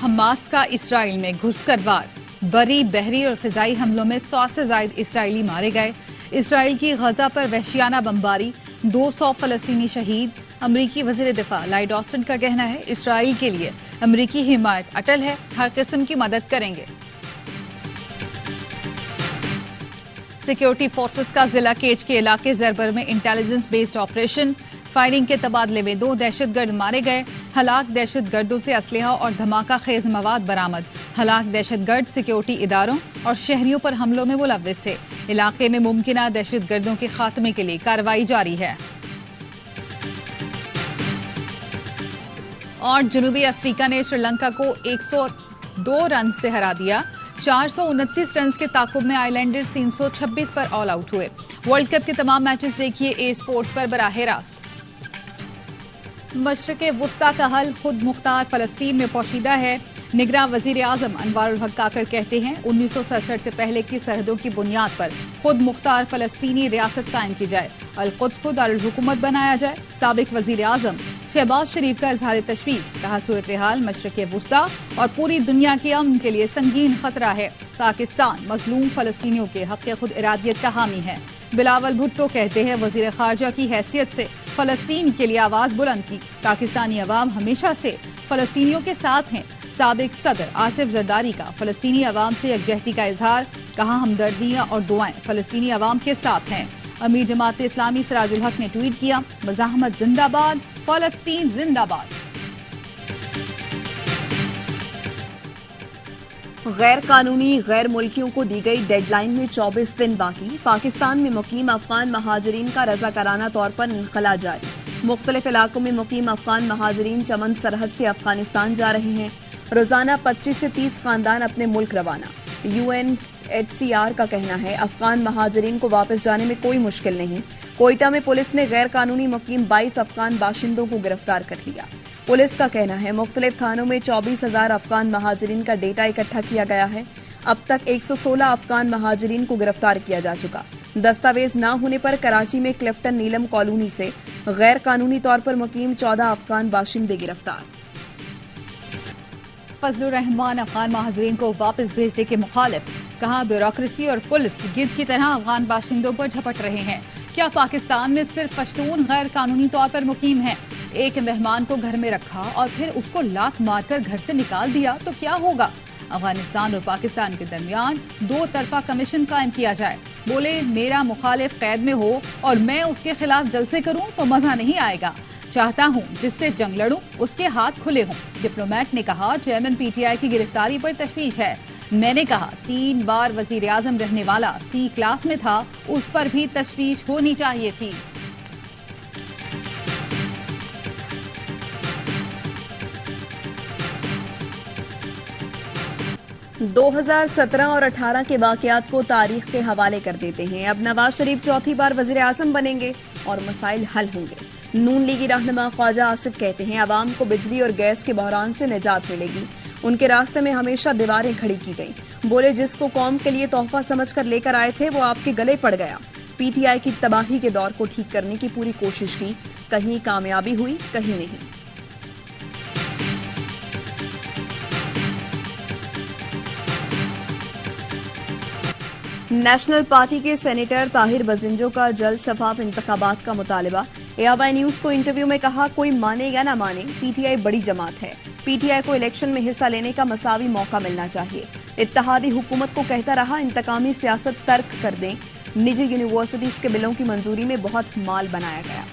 Hamas का Israel में घुसकर वार, बरी, बहरी और फिजाई हमलों में 100 से ज्यादा इसराइली मारे गए। इसराइल की गजा पर वहशियाना बमबारी, 200 फलस्तीनी शहीद। अमरीकी वजीर दिफा लॉयड ऑस्टिन का कहना है, इसराइल के लिए अमरीकी हिमायत अटल है, हर किस्म की मदद करेंगे। सिक्योरिटी फोर्सेस का जिला केज के इलाके जरबर में इंटेलिजेंस बेस्ड ऑपरेशन, फायरिंग के तबादले में 2 दहशतगर्द मारे गए। हलाक दहशतगर्दों से असलहा और धमाका खेज मवाद बरामद। हलाक दहशतगर्द सिक्योरिटी इदारों और शहरियों पर हमलों में मुलव्विस थे। इलाके में मुमकिना दहशतगर्दों के खात्मे के लिए कार्रवाई जारी है। और जनूबी अफ्रीका ने श्रीलंका को 102 रन से हरा दिया। 429 रन के ताकुब में आइलैंडर्स 326 पर ऑल आउट हुए। वर्ल्ड कप के तमाम मैचेस देखिए ए स्पोर्ट्स पर बराह रास्त। मशरक़े वुस्ता का हल खुद मुख्तार फलस्तीन में पोशीदा है। निगरां वजीर आजम अनवारुल हक काकर कहते हैं, 1967 से पहले की सरहदों की बुनियाद पर खुद मुख्तार फलस्तीनी रियासत कायम की जाए, अल-कुद्स को दारुल हुकूमत बनाया जाए। साबिक वजीर आजम शहबाज शरीफ का इजहार तशवीश, कहा सूरत हाल मशरक़े वुस्ता और पूरी दुनिया के अमन के लिए संगीन खतरा है। पाकिस्तान मजलूम फलस्तीनियों के हक खुद इरादियत का हामी है। बिलावल भुट्टो कहते हैं, वजीर खारजा की हैसियत से फलस्तीन के लिए आवाज बुलंद की। पाकिस्तानी अवाम हमेशा से फलस्तीनियों के साथ हैं। साबिक सदर आसिफ जरदारी का फलस्तीनी अवाम से यकजहती का इजहार, कहा हमदर्दियां और दुआएं फलस्तीनी अवाम के साथ हैं। अमीर जमात इस्लामी सिराजुल हक ने ट्वीट किया, मज़ाहमत जिंदाबाद, फलस्तीन जिंदाबाद। गैर कानूनी गैर मुल्कियों को दी गई डेडलाइन में 24 दिन बाकी। पाकिस्तान में मुकीम अफगान महाजरीन का रजाकाराना तौर पर इनखला जारी। मुख्तलिफ इलाकों में मुकीम अफगान महाजरीन चमन सरहद से अफगानिस्तान जा रहे हैं। रोजाना 25 से 30 खानदान अपने मुल्क रवाना। UNHCR का कहना है, अफगान महाजरीन को वापस जाने में कोई मुश्किल नहीं। कोयटा में पुलिस ने गैर कानूनी मुकीम 22 अफगान बाशिंदों को गिरफ्तार कर लिया। पुलिस का कहना है, मुख्तलिफ थानों में 24,000 अफगान महाजरीन का डेटा इकट्ठा किया गया है। अब तक 116 अफगान महाजरीन को गिरफ्तार किया जा चुका। दस्तावेज न होने पर कराची में क्लिफ्टन नीलम कॉलोनी से गैर कानूनी तौर पर मुकीम 14 अफगान बाशिंदे गिरफ्तार। फजलुर रहमान अफगान महाजरीन को वापस भेजने के मुखालिफ, कहा ब्यूरोक्रेसी और पुलिस गिद्ध की तरह अफगान बाशिंदों पर झपट रहे हैं। क्या पाकिस्तान में सिर्फ पश्तून गैर कानूनी तौर पर मुकीम हैं? एक मेहमान को घर में रखा और फिर उसको लात मारकर घर से निकाल दिया तो क्या होगा? अफगानिस्तान और पाकिस्तान के दरमियान 2 तरफा कमीशन कायम किया जाए। बोले, मेरा मुखालिफ कैद में हो और मैं उसके खिलाफ जलसे करूं तो मजा नहीं आएगा। चाहता हूं जिससे जंग लड़ूं उसके हाथ खुले हों। डिप्लोमेट ने कहा, चेयरमैन PTI की गिरफ्तारी पर तशवीश है। मैंने कहा, 3 बार वजीर आजम रहने वाला C क्लास में था, उस पर भी तशवीश होनी चाहिए थी। – 2017 और 18 के वाकयात को तारीख के हवाले कर देते हैं। अब नवाज शरीफ चौथी बार वजीर आजम बनेंगे और मसाइल हल होंगे। नून लीगी रहनुमा ख्वाजा आसिफ कहते हैं, अवाम को बिजली और गैस के बहरान से निजात मिलेगी। उनके रास्ते में हमेशा दीवारें खड़ी की गई। बोले, जिसको कौम के लिए तोहफा समझकर लेकर आए थे वो आपके गले पड़ गया। PTI की तबाही के दौर को ठीक करने की पूरी कोशिश की, कहीं कामयाबी हुई, कहीं नहीं। नेशनल पार्टी के सेनेटर ताहिर बजिंजो का जल्द शफाफ इंतखाबात का मुतालबा। ARY न्यूज को इंटरव्यू में कहा, कोई माने या ना माने, PTI बड़ी जमात है। PTI को इलेक्शन में हिस्सा लेने का मसावी मौका मिलना चाहिए। इत्तेहादी हुकूमत को कहता रहा, इंतकामी सियासत तर्क कर दें। निजी यूनिवर्सिटीज के बिलों की मंजूरी में बहुत माल बनाया गया।